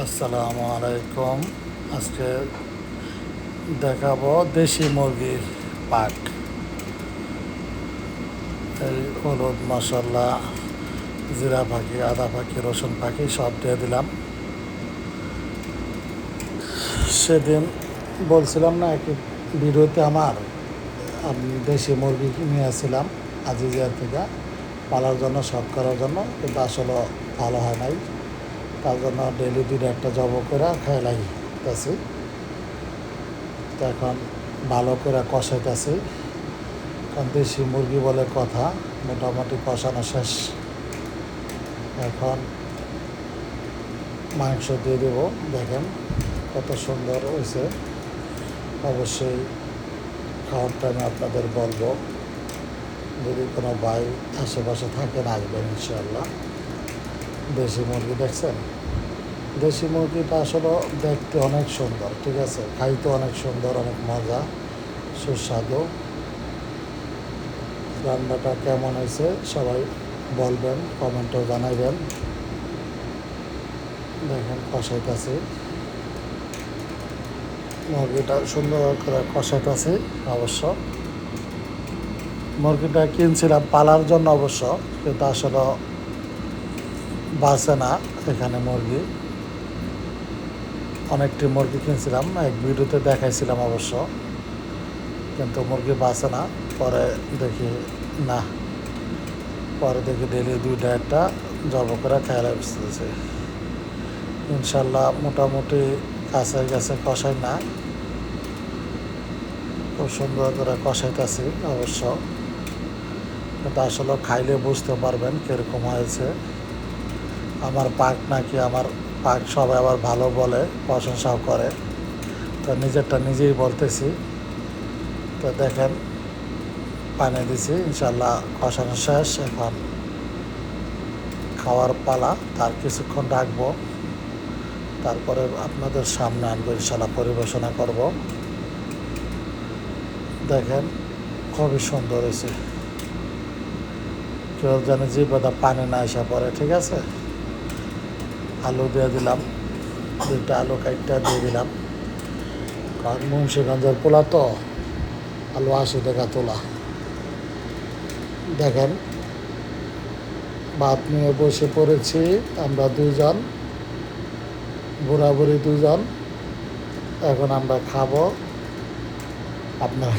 আসসালামু আলাইকুম। আজকে দেখাবো দেশি মুরগির পাক। এই হলুদ মশলা, জিরা পাখি, আদা পাখি, রসুন পাখি সব দিয়ে দিলাম। সেদিন বলছিলাম না একটি ভিডিওতে আমি দেশি মুরগি নিয়েছিলাম আজিজিয়ার থেকে পালার জন্য, শখ করার জন্য, কিন্তু আসলে ভালো হয় নাই। তার জন্য ডেলি দুটো একটা জব করে খেলাইতেছি। তো এখন ভালো করে কষাইতেছি, কারণ দেশি মুরগি বলে কথা। মোটামুটি কষানো শেষ। এখন মাংস দিয়ে দেব। দেখেন কত সুন্দর হয়েছে। অবশ্যই খাওয়ার টাইমে আপনাদের বলবো, যদি কোনো ভাই আশেপাশে থাকেন আসবেন ইনশাআল্লাহ। দেশি মুরগি দেখছেন, দেশি মুরগিটা আসলে দেখতে অনেক সুন্দর, ঠিক আছে, খাইতে অনেক সুন্দর, অনেক মজা, সুস্বাদু। রান্নাটা কেমন হয়েছে সবাই বলবেন, কমেন্টেও জানাইবেন। দেখেন কষাইতেছি, মুরগিটা সুন্দর করে কষাইতেছি। অবশ্য মুরগিটা কিনছিলাম পালার জন্য অবশ্য, কিন্তু আসলে বাঁচে না এখানে মুরগি। অনেকটি মুরগি কিনছিলাম, এক ভিডিওতে দেখাইছিলাম অবশ্য, কিন্তু মুরগি বাঁচে না। পরে দেখি না, পরে দেখি ডেলি দুইটা একটা জব করে খেয়াল আসতেছে। ইনশাল্লাহ মোটামুটি কাছে গেছে, কষাই না, খুব সুন্দর করে কষাইতেছি অবশ্য। কিন্তু আসলে খাইলে বুঝতে পারবেন কীরকম হয়েছে। আমার পাক নাকি, আমার পাক সবাই আবার ভালো বলে, প্রশংসাও করে। তো নিজেরটা নিজেই বলতেছি। তো দেখেন পানি দিছি, ইনশাল্লাহ কষানো শেষ। এখন খাওয়ার পালা, তার কিছুক্ষণ রাখবো, তারপরে আপনাদের সামনে আনবো, ইনশাল্লাহ পরিবেশনা করব। দেখেন খুবই সুন্দর হয়েছে। কেউ জানে যে বোধা পানি না আসা পরে, ঠিক আছে। আলু দিয়ে দিলাম, দুইটা আলু কাইটটা দিয়ে দিলাম, কারণ মুন্সিগঞ্জের পোলা তো, আলু 80 টাকা তোলা। দেখেন ভাত নিয়ে বসে পড়েছি আমরা দুইজন, বুড়া বুড়ি দুজন। এখন আমরা খাবো। আপনারা